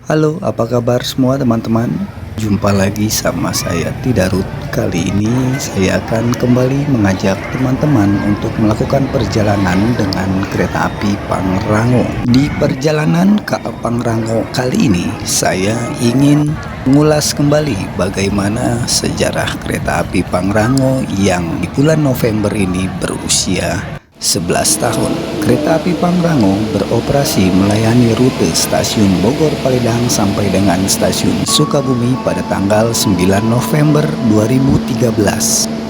Halo, apa kabar semua teman-teman? Jumpa lagi sama saya Tidarut. Kali ini saya akan kembali mengajak teman-teman untuk melakukan perjalanan dengan kereta api Pangrango. Di perjalanan ke Pangrango kali ini, saya ingin mengulas kembali bagaimana sejarah kereta api Pangrango yang di bulan November ini berusia 11 tahun. Kereta api Pangrango beroperasi melayani rute stasiun Bogor Paledang sampai dengan stasiun Sukabumi pada tanggal 9 November 2013.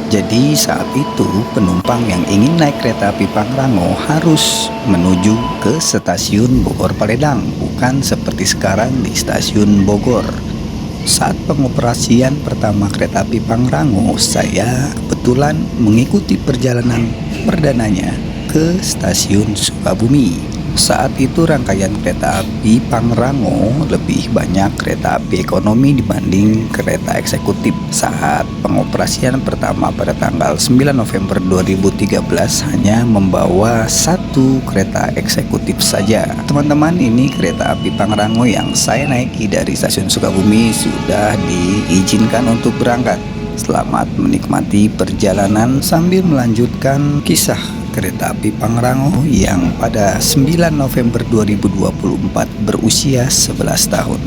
Jadi saat itu penumpang yang ingin naik kereta api Pangrango harus menuju ke stasiun Bogor Paledang, bukan seperti sekarang di stasiun Bogor. Saat pengoperasian pertama kereta api Pangrango, saya kebetulan mengikuti perjalanan perdananya ke stasiun Sukabumi. Saat itu rangkaian kereta api Pangrango lebih banyak kereta api ekonomi dibanding kereta eksekutif. Saat pengoperasian pertama pada tanggal 9 November 2013 hanya membawa satu kereta eksekutif saja. Teman-teman, ini kereta api Pangrango yang saya naiki dari stasiun Sukabumi sudah diizinkan untuk berangkat. Selamat menikmati perjalanan sambil melanjutkan kisah kereta api Pangrango yang pada 9 November 2024 berusia 11 tahun.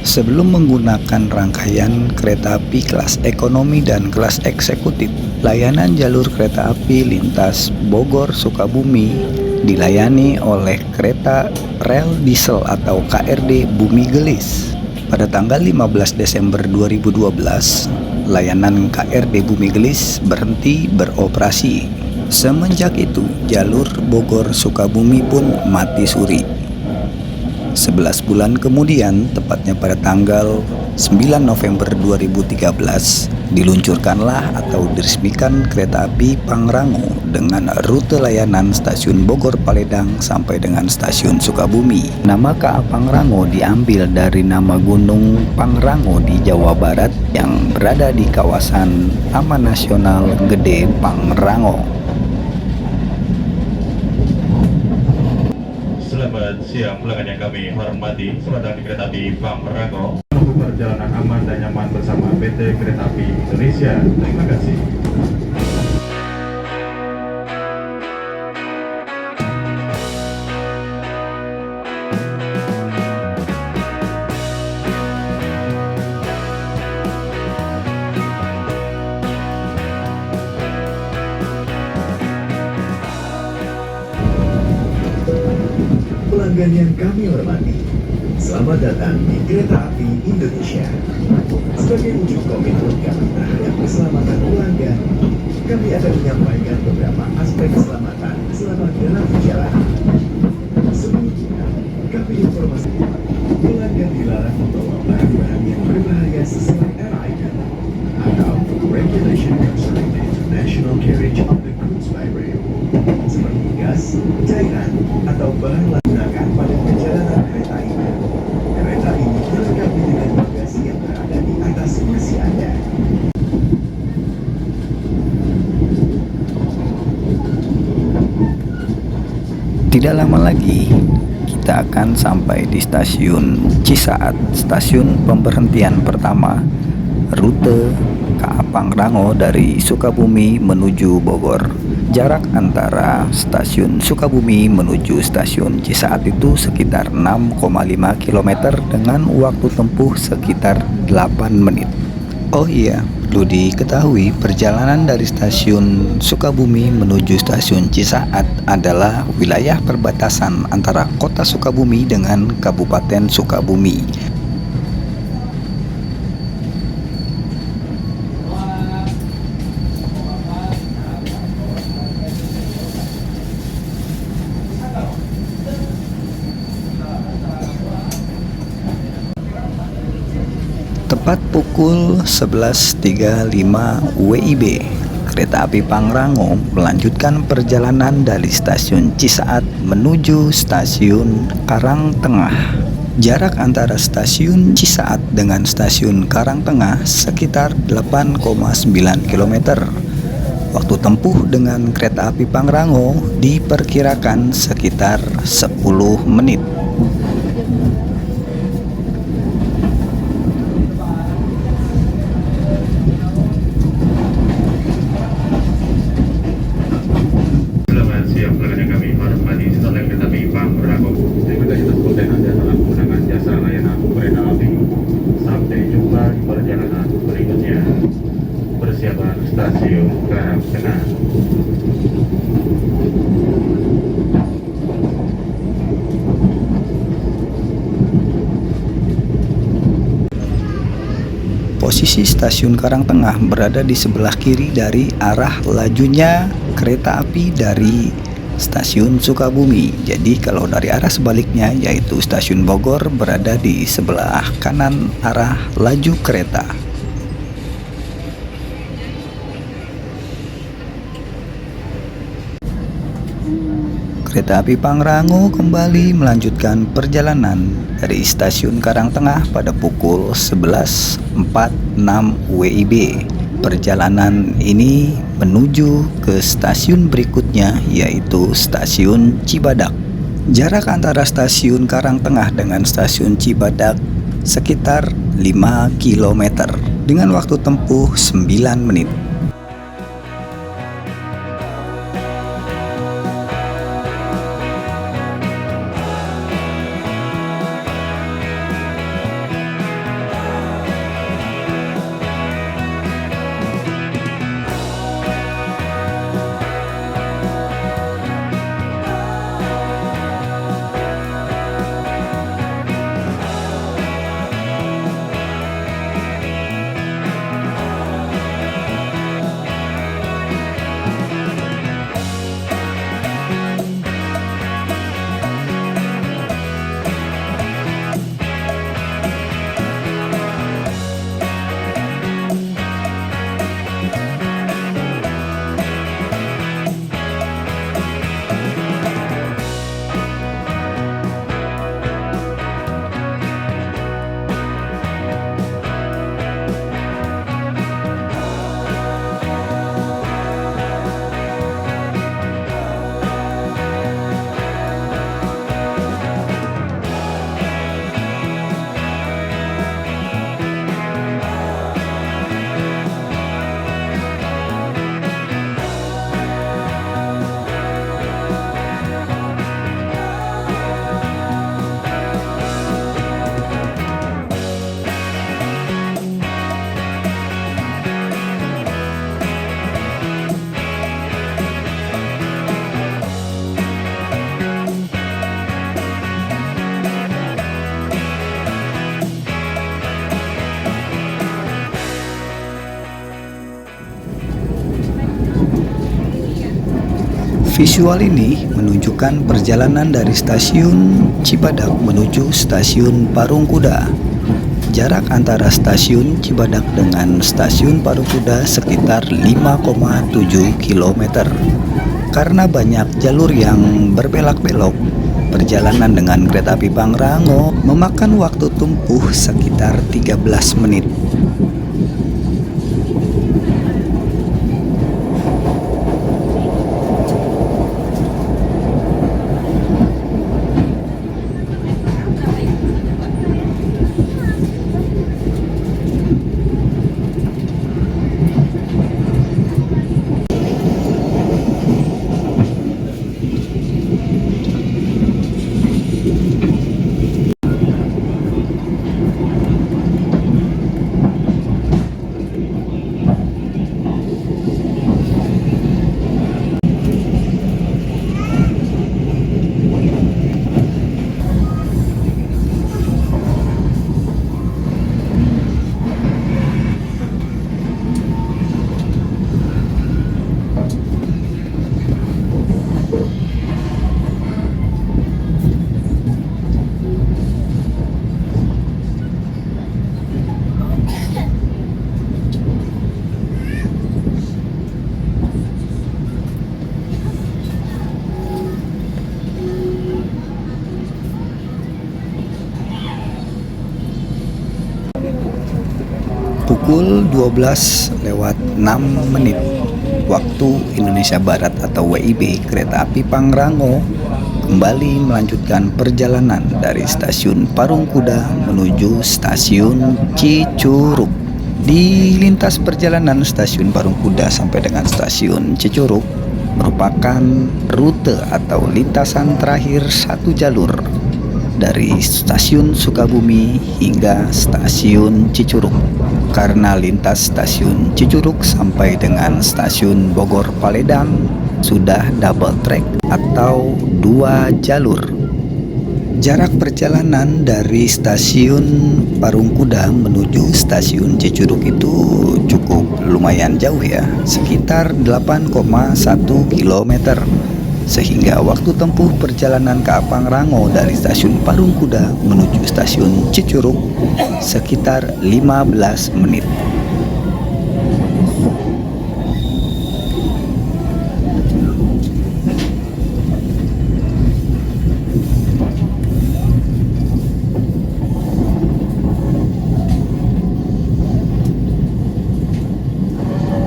Sebelum menggunakan rangkaian kereta api kelas ekonomi dan kelas eksekutif, layanan jalur kereta api lintas Bogor Sukabumi dilayani oleh kereta rel diesel atau KRD Bumi Gelis. Pada tanggal 15 Desember 2012, layanan KRD Bumi Gelis berhenti beroperasi. Semenjak itu, jalur Bogor Sukabumi pun mati suri. 11 bulan kemudian, tepatnya pada tanggal 9 November 2013, diluncurkanlah atau diresmikan kereta api Pangrango dengan rute layanan stasiun Bogor Paledang sampai dengan stasiun Sukabumi. Nama KA Pangrango diambil dari nama Gunung Pangrango di Jawa Barat yang berada di kawasan Taman Nasional Gede Pangrango. Selamat siang pelanggan yang kami hormati. Selamat datang di kereta api Pangrango. Semoga perjalanan aman dan nyaman bersama PT Kereta Api Indonesia. Terima kasih. Pelanggan yang kami hormati, selamat datang di Kereta Api Indonesia. Sebagai wujud komitmen kami terhadap keselamatan pelanggan, kami akan menyampaikan beberapa aspek keselamatan selama dalam perjalanan. Sebelumnya, kami informasikan pelanggan dilarang membawa barang-barang yang berbahaya sesuai RIN atau Regulation Concerning the International Carriage of the Goods by Rail, seperti gas, cairan, atau bahan lain digunakan pada perjalanan kereta ini. Kereta ini dilengkapi dengan bagasi yang berada di atas kursi Anda. Tidak lama lagi, kita akan sampai di stasiun Cisaat, stasiun pemberhentian pertama rute KA Pangrango dari Sukabumi menuju Bogor. Jarak antara stasiun Sukabumi menuju stasiun Cisaat itu sekitar 6,5 km dengan waktu tempuh sekitar 8 menit. Oh iya, perlu diketahui perjalanan dari stasiun Sukabumi menuju stasiun Cisaat adalah wilayah perbatasan antara kota Sukabumi dengan Kabupaten Sukabumi. Tepat pukul 11.35 WIB, kereta api Pangrango melanjutkan perjalanan dari stasiun Cisaat menuju stasiun Karangtengah. Jarak antara stasiun Cisaat dengan stasiun Karangtengah sekitar 8,9 km. Waktu tempuh dengan kereta api Pangrango diperkirakan sekitar 10 menit. Selamat siang pelanggan yang kami hormati, stasiun kereta api Pangrango. Terima kasih atas konten Anda telah menggunakan jasa layanan kereta api. Sampai jumpa di perjalanan berikutnya. Persiapan stasiun Karangtengah. Posisi stasiun Karangtengah berada di sebelah kiri dari arah lajunya kereta api dari stasiun Sukabumi. Jadi kalau dari arah sebaliknya yaitu stasiun Bogor berada di sebelah kanan arah laju kereta. Kereta api Pangrango kembali melanjutkan perjalanan dari stasiun Karangtengah pada pukul 11.46 WIB. Perjalanan ini menuju ke stasiun berikutnya yaitu stasiun Cibadak. Jarak antara stasiun Karangtengah dengan stasiun Cibadak sekitar 5 km dengan waktu tempuh 9 menit. Visual ini menunjukkan perjalanan dari stasiun Cibadak menuju stasiun Parungkuda. Jarak antara stasiun Cibadak dengan stasiun Parungkuda sekitar 5,7 km. Karena banyak jalur yang berbelok-belok, perjalanan dengan kereta api Pangrango memakan waktu tempuh sekitar 13 menit. pukul 12:06 waktu Indonesia Barat atau WIB, kereta api Pangrango kembali melanjutkan perjalanan dari stasiun Parungkuda menuju stasiun Cicurug. Di lintas perjalanan stasiun Parungkuda sampai dengan stasiun Cicurug merupakan rute atau lintasan terakhir satu jalur dari stasiun Sukabumi hingga stasiun Cicurug. Karena lintas stasiun Cicurug sampai dengan stasiun Bogor Paledang sudah double track atau 2 jalur. Jarak perjalanan dari stasiun Parungkuda menuju stasiun Cicurug itu cukup lumayan jauh ya, sekitar 8,1 km. Sehingga waktu tempuh perjalanan ke Pangrango dari stasiun Parungkuda menuju stasiun Cicurug sekitar 15 menit.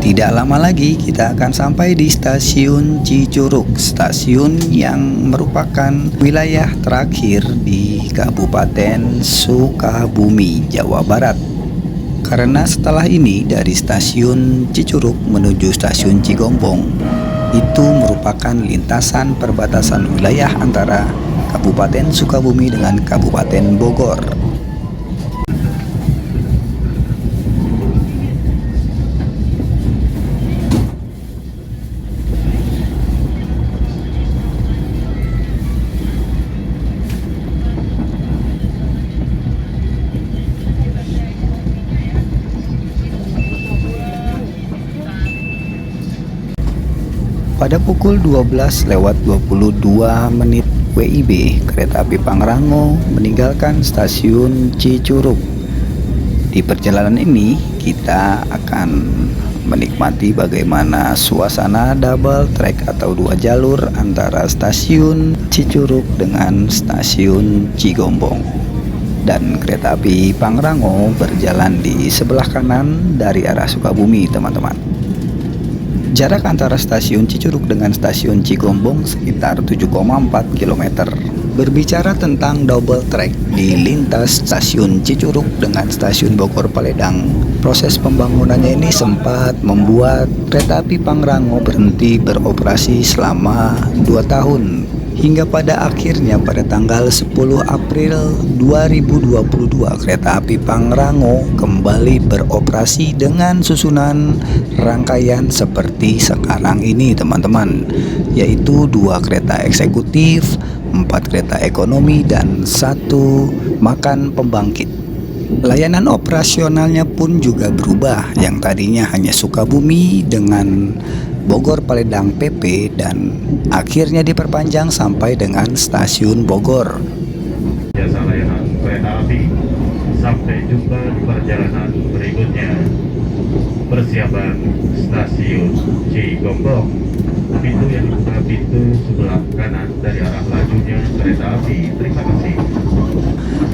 Tidak lama lagi kita akan sampai di stasiun Cicurug, stasiun yang merupakan wilayah terakhir di Kabupaten Sukabumi, Jawa Barat. Karena setelah ini dari stasiun Cicurug menuju stasiun Cigombong itu merupakan lintasan perbatasan wilayah antara Kabupaten Sukabumi dengan Kabupaten Bogor. Pada pukul 12:22 WIB, kereta api Pangrango meninggalkan stasiun Cicurug. Di perjalanan ini kita akan menikmati bagaimana suasana double track atau 2 jalur antara stasiun Cicurug dengan stasiun Cigombong. Dan kereta api Pangrango berjalan di sebelah kanan dari arah Sukabumi, teman-teman. Jarak antara stasiun Cicurug dengan stasiun Cigombong sekitar 7,4 km. Berbicara tentang double track di lintas stasiun Cicurug dengan stasiun Bogor Paledang, proses pembangunannya ini sempat membuat kereta api Pangrango berhenti beroperasi selama 2 tahun. Hingga pada akhirnya pada tanggal 10 April 2022 kereta api Pangrango kembali beroperasi dengan susunan rangkaian seperti sekarang ini, teman-teman, yaitu 2 kereta eksekutif, 4 kereta ekonomi, dan 1 makan pembangkit. Layanan operasionalnya pun juga berubah, yang tadinya hanya Sukabumi dengan Bogor Paledang PP dan akhirnya diperpanjang sampai dengan stasiun Bogor. Jasa layanan kereta api, sampai jumpa di perjalanan berikutnya. Persiapan stasiun Cigombong. Pintu yang dibuka pintu sebelah kanan dari arah lajunya kereta api. Terima kasih.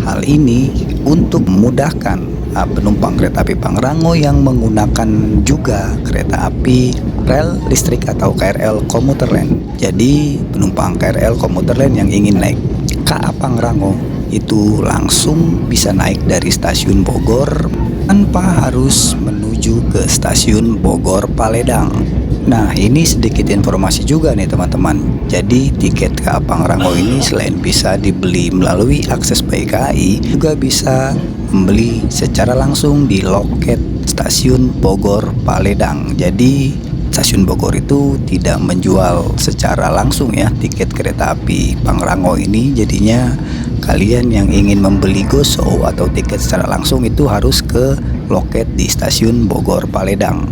Hal ini untuk memudahkan penumpang kereta api Pangrango yang menggunakan juga kereta api rel listrik atau KRL Komuter Lain. Jadi penumpang KRL Komuter Lain yang ingin naik KA Pangrango itu langsung bisa naik dari stasiun Bogor tanpa harus menuju ke stasiun Bogor Paledang. Nah, ini sedikit informasi juga nih teman-teman. Jadi tiket KA Pangrango ini selain bisa dibeli melalui akses by KAI, juga bisa membeli secara langsung di loket stasiun Bogor Paledang. Jadi stasiun Bogor itu tidak menjual secara langsung ya tiket kereta api Pangrango ini. Jadinya kalian yang ingin membeli GoShow atau tiket secara langsung itu harus ke loket di stasiun Bogor Paledang.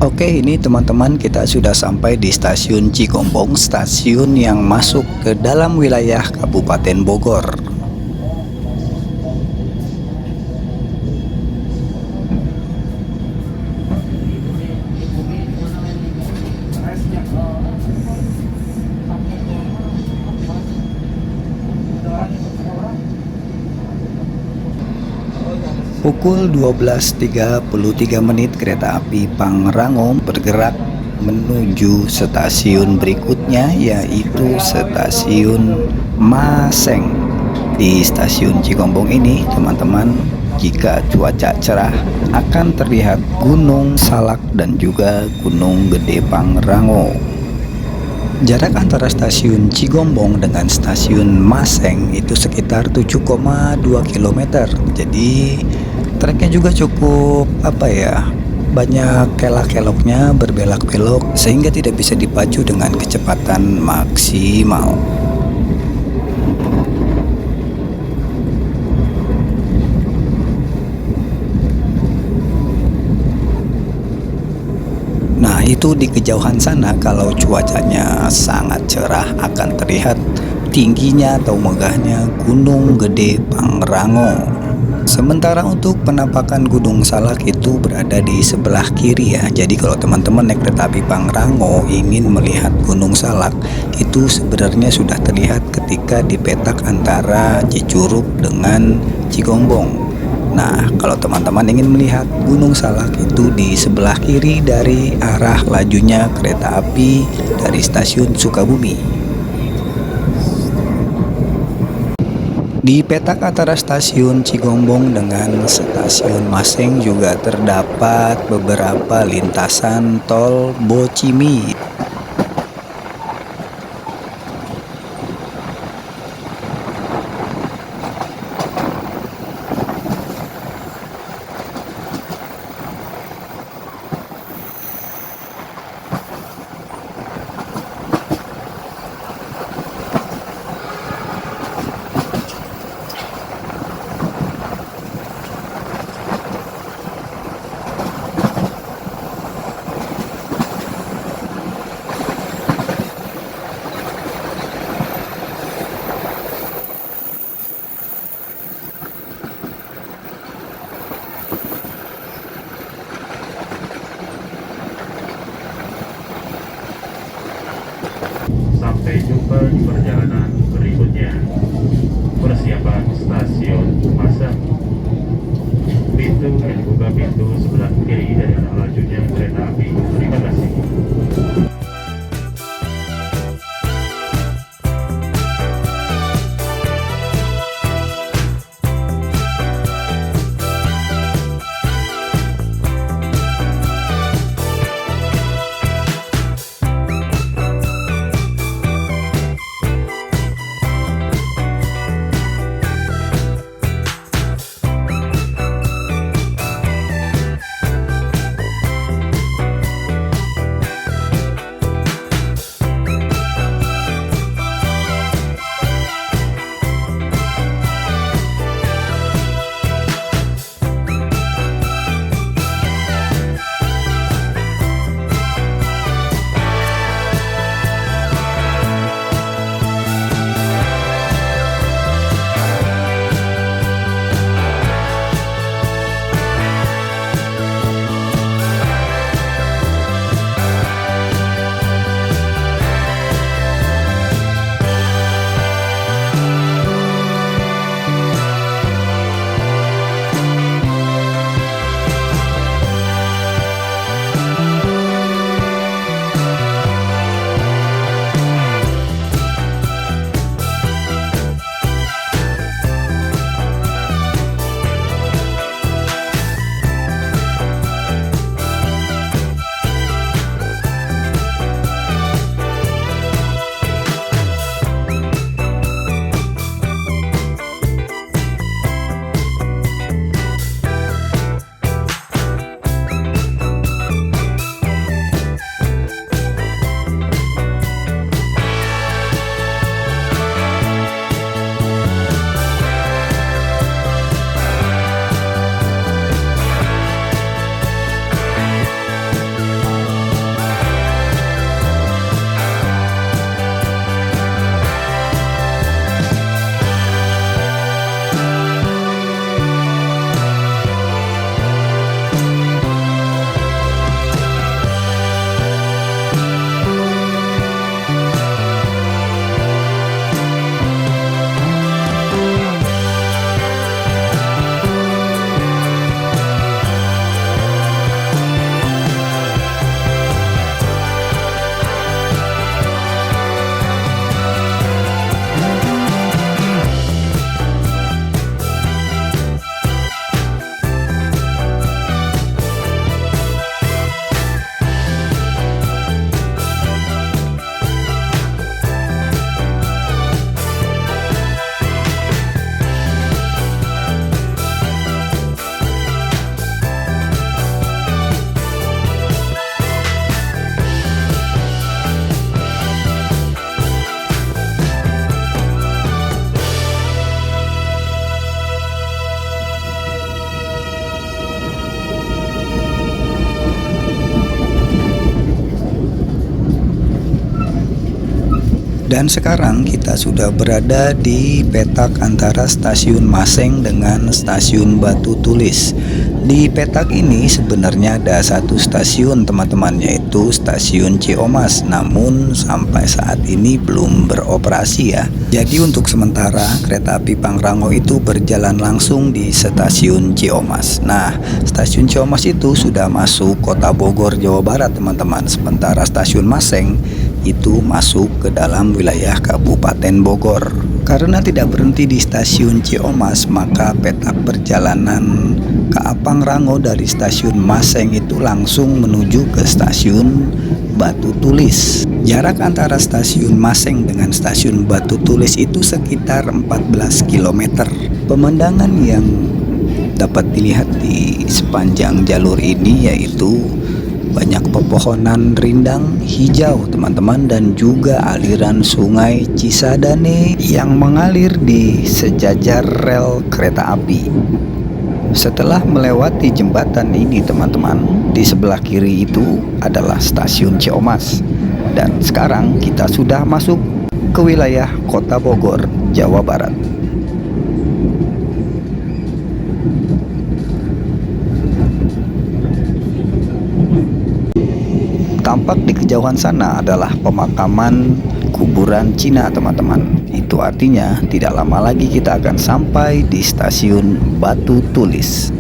Oke, ini teman-teman kita sudah sampai di stasiun Cigombong, stasiun yang masuk ke dalam wilayah Kabupaten Bogor. Pukul 12.33 menit kereta api Pangrango bergerak menuju stasiun berikutnya, yaitu stasiun Maseng. Di stasiun Cigombong ini teman-teman, jika cuaca cerah akan terlihat Gunung Salak dan juga Gunung Gede Pangrango. Jarak antara stasiun Cigombong dengan stasiun Maseng itu sekitar 7,2 km. Jadi treknya juga cukup banyak kelak-keloknya, berbelok-belok sehingga tidak bisa dipacu dengan kecepatan maksimal. Nah, itu di kejauhan sana kalau cuacanya sangat cerah akan terlihat tingginya atau megahnya Gunung Gede Pangrango. Sementara untuk penampakan Gunung Salak itu berada di sebelah kiri ya. Jadi kalau teman-teman naik kereta api Pangrango ingin melihat Gunung Salak, itu sebenarnya sudah terlihat ketika dipetak antara Cicurug dengan Cigombong. Nah, kalau teman-teman ingin melihat Gunung Salak itu di sebelah kiri dari arah lajunya kereta api dari stasiun Sukabumi. Di petak antara stasiun Cigombong dengan stasiun Maseng juga terdapat beberapa lintasan tol Bocimi. Sampai jumpa di perjalanan berikutnya. Persiapan stasiun Maseng. Pintu yang dibuka pintu sebelah kiri dari arah lajunya kereta api. Terima kasih. Dan sekarang kita sudah berada di petak antara stasiun Maseng dengan stasiun Batu Tulis. Di petak ini sebenarnya ada satu stasiun teman-teman, yaitu stasiun Ciomas, namun sampai saat ini belum beroperasi ya. Jadi untuk sementara kereta api Pangrango itu berjalan langsung di stasiun Ciomas. Nah, stasiun Ciomas itu sudah masuk kota Bogor, Jawa Barat teman-teman. Sementara stasiun Maseng itu masuk ke dalam wilayah Kabupaten Bogor. Karena tidak berhenti di stasiun Ciomas, maka petak perjalanan KA Pangrango dari stasiun Maseng itu langsung menuju ke stasiun Batu Tulis. Jarak antara stasiun Maseng dengan stasiun Batu Tulis itu sekitar 14 km. Pemandangan yang dapat dilihat di sepanjang jalur ini yaitu banyak pepohonan rindang hijau teman-teman, dan juga aliran sungai Cisadane yang mengalir di sejajar rel kereta api. Setelah melewati jembatan ini teman-teman, di sebelah kiri itu adalah stasiun Ciomas. Dan sekarang kita sudah masuk ke wilayah kota Bogor, Jawa Barat. Tampak di kejauhan sana adalah pemakaman kuburan Cina teman-teman. Itu artinya tidak lama lagi kita akan sampai di stasiun Batu Tulis.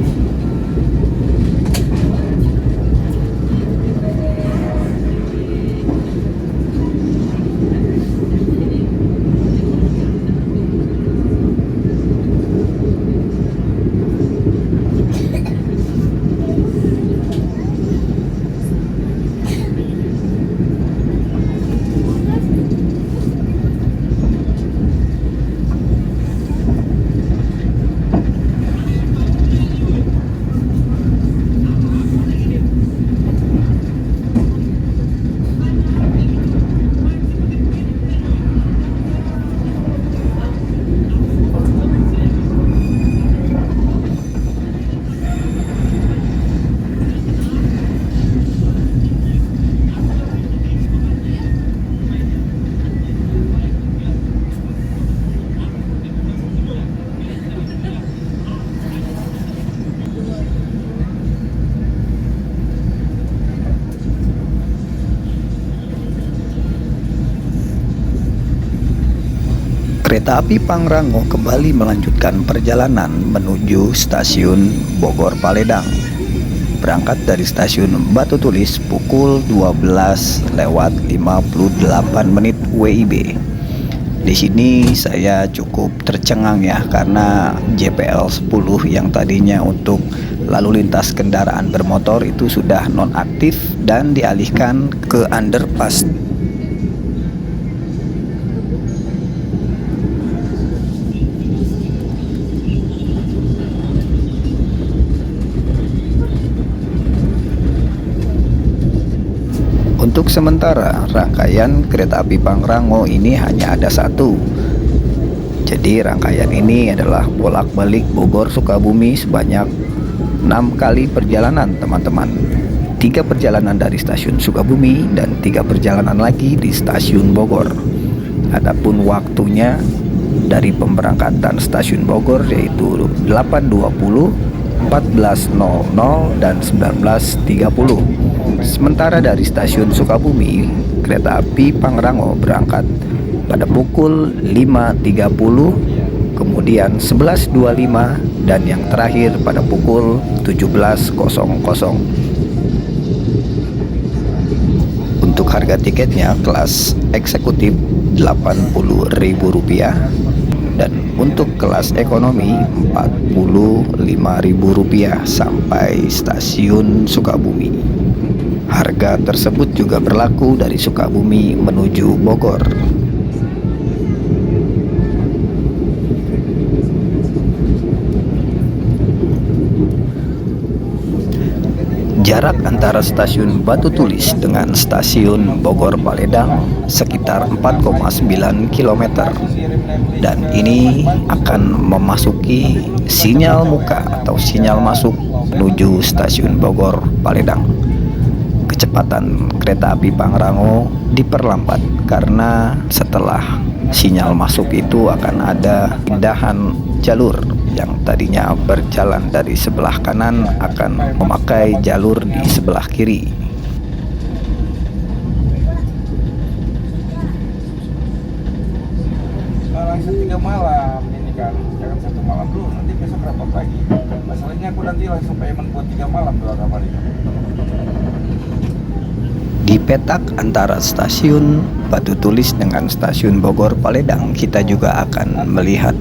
Kereta api Pangrango kembali melanjutkan perjalanan menuju stasiun Bogor Paledang. Berangkat dari stasiun Batu Tulis pukul 12:58 WIB. Di sini saya cukup tercengang ya, karena JPL 10 yang tadinya untuk lalu lintas kendaraan bermotor itu sudah nonaktif dan dialihkan ke underpass. Untuk sementara, rangkaian kereta api Pangrango ini hanya ada satu. Jadi rangkaian ini adalah bolak-balik Bogor Sukabumi sebanyak 6 kali perjalanan teman-teman. 3 perjalanan dari stasiun Sukabumi dan 3 perjalanan lagi di stasiun Bogor. Adapun waktunya dari pemberangkatan stasiun Bogor yaitu 8.20, 14.00 dan 19.30. Sementara dari stasiun Sukabumi, kereta api Pangrango berangkat pada pukul 5.30, kemudian 11.25, dan yang terakhir pada pukul 17.00. Untuk harga tiketnya kelas eksekutif Rp80.000 dan untuk kelas ekonomi Rp45.000 sampai stasiun Sukabumi. Harga tersebut juga berlaku dari Sukabumi menuju Bogor. Jarak antara stasiun Batu Tulis dengan stasiun Bogor Paledang sekitar 4,9 km. Dan ini akan memasuki sinyal muka atau sinyal masuk menuju stasiun Bogor Paledang. kecepatan kereta api Pangrango diperlambat karena setelah sinyal masuk itu akan ada pindahan jalur yang tadinya berjalan dari sebelah kanan akan memakai jalur di sebelah kiri. Langsung 3 malam ini kan, jangan 1 malam dulu, nanti besok rapat lagi. Masalahnya aku nanti langsung payment buat 3 malam 2 kamar ini. Di petak antara stasiun Batu Tulis dengan stasiun Bogor Paledang, kita juga akan melihat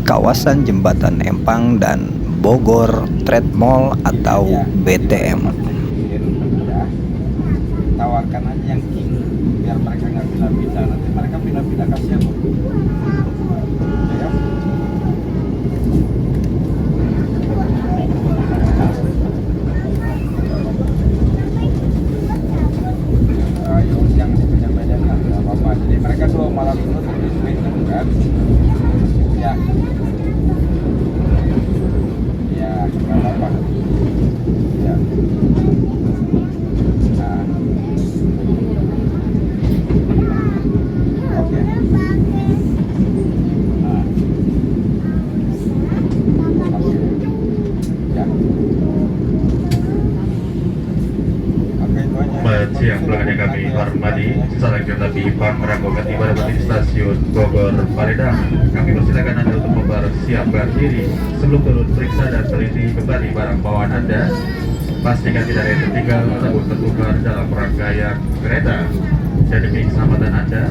kawasan Jembatan Empang dan Bogor Trade Mall atau BTM. Ya, tawarkan aja yang king, biar mereka nggak pindah-pindah. Nanti mereka pindah-pindah kasihan loh. Ya. Ayo jangan dipanjang-panjang lah, nggak apa-apa. Jadi mereka 2 malam itu terus kan. Ya. Ya, nggak apa-apa. Ya. Nah. Oke. Nah. Oke. Ya. Oke, itu aja. Selamat siang, pelanggan yang kami hormati. Salah kereta api Pangrango tiba di stasiun Bogor Paledang. Kami persilakan Anda untuk mempersiapkan diri sebelum turun, periksa dan teliti kembali barang bawaan Anda. Pastikan tidak ada yang tertinggal ataupun tertukar dalam rangkaian kereta. Dan demi keselamatan Anda,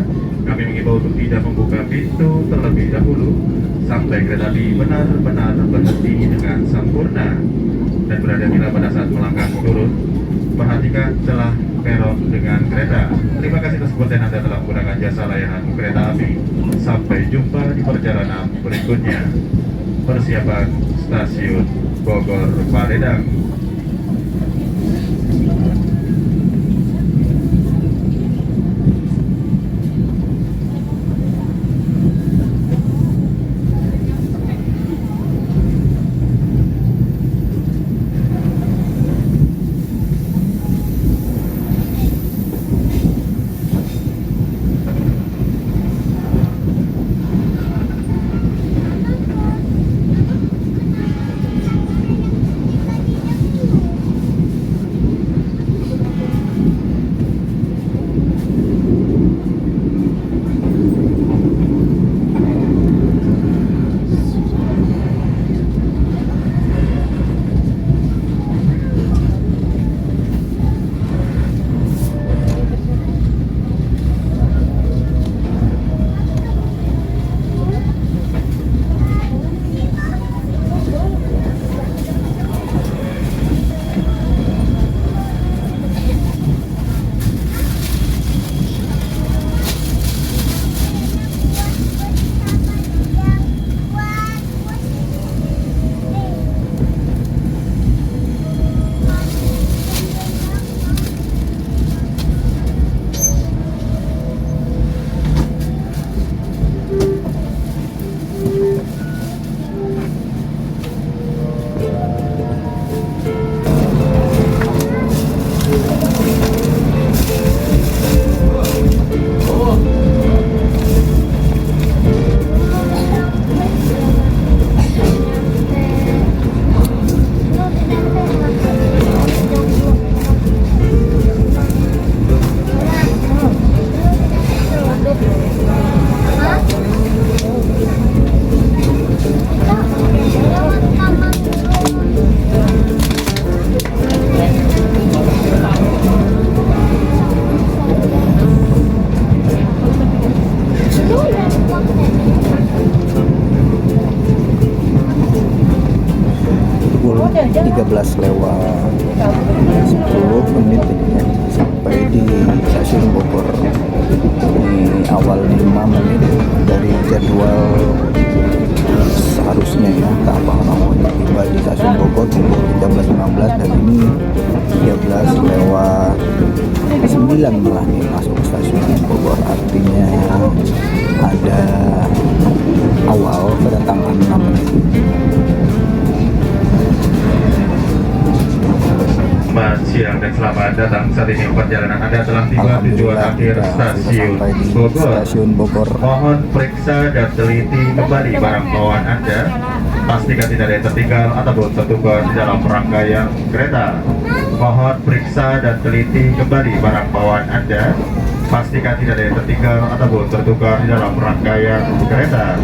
kami mengimbau untuk tidak membuka pintu terlebih dahulu sampai kereta api benar-benar berhenti dengan sempurna. Dan berhati-hatilah pada saat melangkah turun. Perhatikan celah peron dengan kereta. Terima kasih atas perhatian Anda telah menggunakan jasa layanan kereta api. Sampai jumpa di perjalanan berikutnya. Persiapan stasiun Bogor Paledang. Pukul 13 lewat 10 menit ya, sampai di stasiun Bogor. Ini awal 5 menit dari jadwal seharusnya ya. Pangrango tiba di stasiun Bogor pukul 13.15 dan ini 13 lewat 9 malah nih masuk ke stasiun Bogor, artinya ada awal kedatangan 6 menit. Selamat siang dan selamat datang. Saat ini perjalanan Anda telah tiba tujuan Alhamdulillah akhir kita sudah stasiun sampai di Bogor. stasiun Bogor. Mohon periksa dan teliti kembali barang bawaan Anda. Pastikan tidak ada yang tertinggal ataupun tertukar di dalam rangkaian kereta. Mohon periksa dan teliti kembali barang bawaan Anda. Pastikan tidak ada yang tertinggal ataupun tertukar di dalam rangkaian kereta.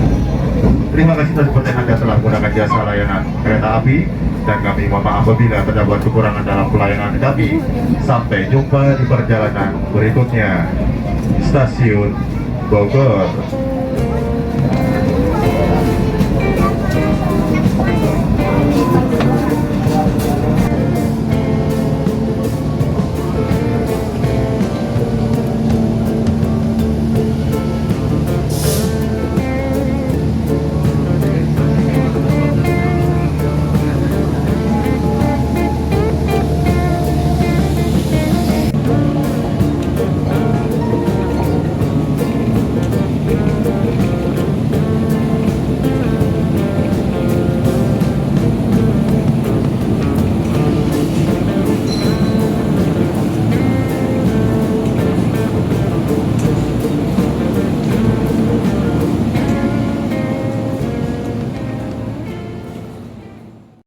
Terima kasih atas perhatian Anda telah menggunakan jasa layanan kereta api, dan kami mohon maaf apabila terdapat kekurangan dalam pelayanan kami. Sampai jumpa di perjalanan berikutnya. Stasiun Bogor.